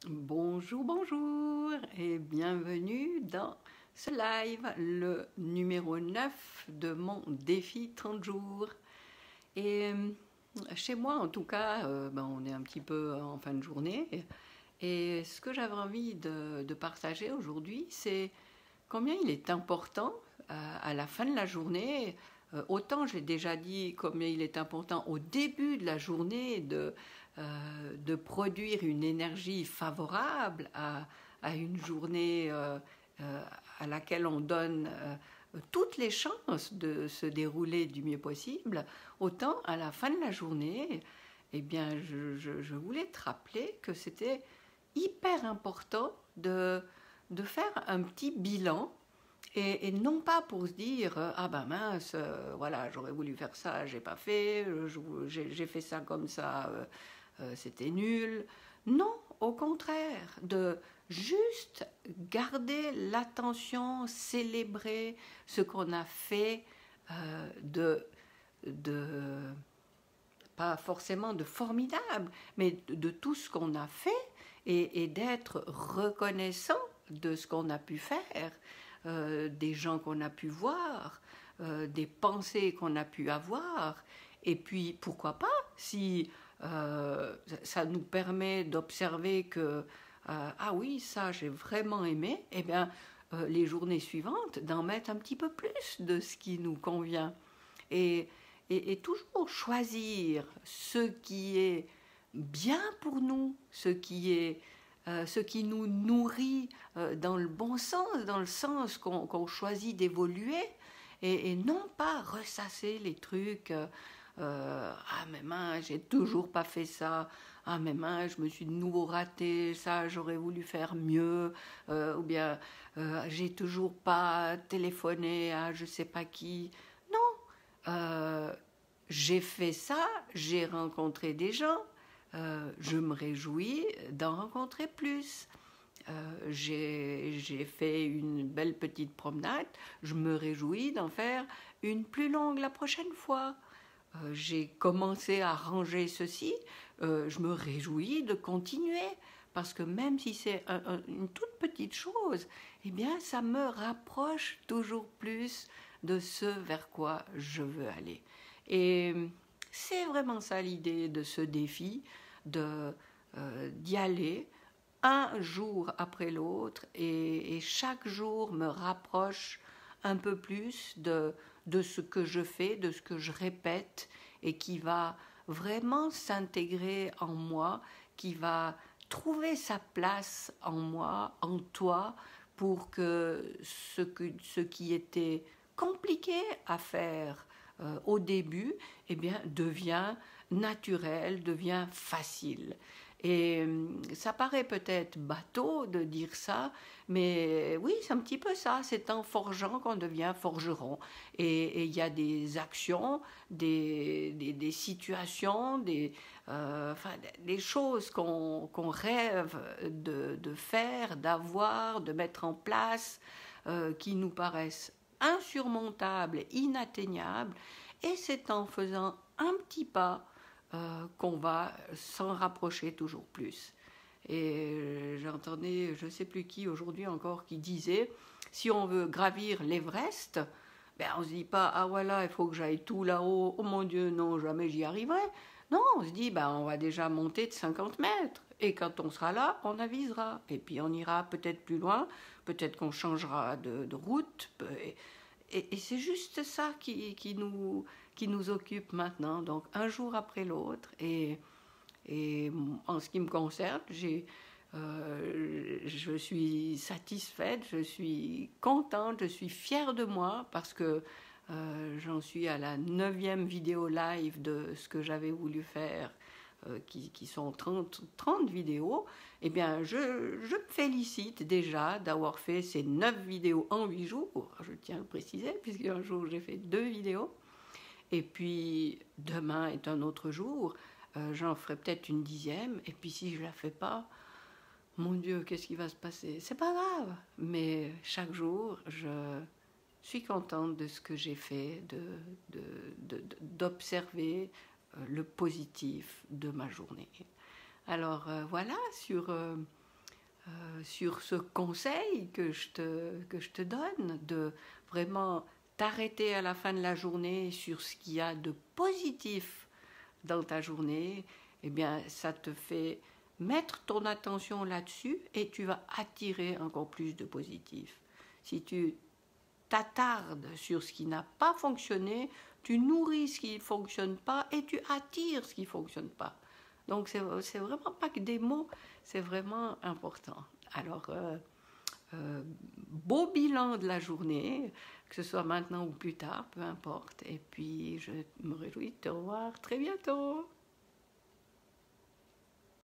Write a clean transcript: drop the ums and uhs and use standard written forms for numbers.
Bonjour, bonjour et bienvenue dans ce live, le numéro 9 de mon défi 30 jours. Et chez moi, en tout cas, on est un petit peu en fin de journée. Et ce que j'avais envie de partager aujourd'hui, c'est combien il est important à la fin de la journée. Autant j'ai déjà dit combien il est important au début de la journée de produire une énergie favorable à une journée à laquelle on donne toutes les chances de se dérouler du mieux possible, autant à la fin de la journée, eh bien, je voulais te rappeler que c'était hyper important de faire un petit bilan et non pas pour se dire ah ben mince, voilà, j'aurais voulu faire ça, j'ai pas fait, j'ai fait ça comme ça, c'était nul. Non, au contraire, de juste garder l'attention, célébrer ce qu'on a fait, de pas forcément de formidable, mais de tout ce qu'on a fait et d'être reconnaissant de ce qu'on a pu faire, des gens qu'on a pu voir, des pensées qu'on a pu avoir. Et puis, pourquoi pas, si ça nous permet d'observer que, ah oui, ça j'ai vraiment aimé, eh bien, les journées suivantes, d'en mettre un petit peu plus de ce qui nous convient. Et, et toujours choisir ce qui est bien pour nous, ce qui nous nourrit dans le bon sens, dans le sens qu'on choisit d'évoluer, et non pas ressasser les trucs. Ah mais mince, j'ai toujours pas fait ça. Ah mais mince, je me suis de nouveau raté. Ça, j'aurais voulu faire mieux. Ou bien j'ai toujours pas téléphoné à je sais pas qui. Non, j'ai fait ça, j'ai rencontré des gens, je me réjouis d'en rencontrer plus. J'ai fait une belle petite promenade, je me réjouis d'en faire une plus longue la prochaine fois. J'ai commencé à ranger ceci, je me réjouis de continuer parce que même si c'est une toute petite chose, eh bien ça me rapproche toujours plus de ce vers quoi je veux aller. Et c'est vraiment ça l'idée de ce défi, d'y aller un jour après l'autre et chaque jour me rapproche un peu plus de ce que je fais, de ce que je répète et qui va vraiment s'intégrer en moi, qui va trouver sa place en moi, en toi, pour que ce qui était compliqué à faire au début, eh bien, devient naturel, devient facile. Et ça paraît peut-être bateau de dire ça, mais oui, c'est un petit peu ça. C'est en forgeant qu'on devient forgeron. Et il y a des actions, des situations, enfin, des choses qu'on rêve de faire, d'avoir, de mettre en place, qui nous paraissent insurmontables, inatteignables. Et c'est en faisant un petit pas qu'on va s'en rapprocher toujours plus. Et j'entendais, je ne sais plus qui aujourd'hui encore, qui disait, si on veut gravir l'Everest, ben on ne se dit pas, ah voilà, il faut que j'aille tout là-haut, oh mon Dieu, non, jamais j'y arriverai. Non, on se dit, ben on va déjà monter de 50 mètres. Et quand on sera là, on avisera. Et puis on ira peut-être plus loin, peut-être qu'on changera de route. Et c'est juste ça qui nous occupe maintenant, donc un jour après l'autre. Et en ce qui me concerne, je suis satisfaite, je suis contente, je suis fière de moi parce que j'en suis à la 9e vidéo live de ce que j'avais voulu faire, qui sont 30 vidéos. Eh bien, je me félicite déjà d'avoir fait ces 9 vidéos en 8 jours, je tiens à le préciser, puisqu'un jour j'ai fait 2 vidéos. Et puis demain est un autre jour, j'en ferai peut-être une 10e, et puis si je ne la fais pas, mon Dieu, qu'est-ce qui va se passer? C'est pas grave, mais chaque jour, je suis contente de ce que j'ai fait, d'observer le positif de ma journée. Alors voilà, sur sur ce conseil que je te donne, de vraiment t'arrêter à la fin de la journée sur ce qu'il y a de positif dans ta journée, eh bien, ça te fait mettre ton attention là-dessus et tu vas attirer encore plus de positif. Si tu t'attardes sur ce qui n'a pas fonctionné, tu nourris ce qui ne fonctionne pas et tu attires ce qui ne fonctionne pas. Donc, c'est vraiment pas que des mots, c'est vraiment important. Alors, beau bilan de la journée, que ce soit maintenant ou plus tard, peu importe. Et puis, je me réjouis de te revoir très bientôt.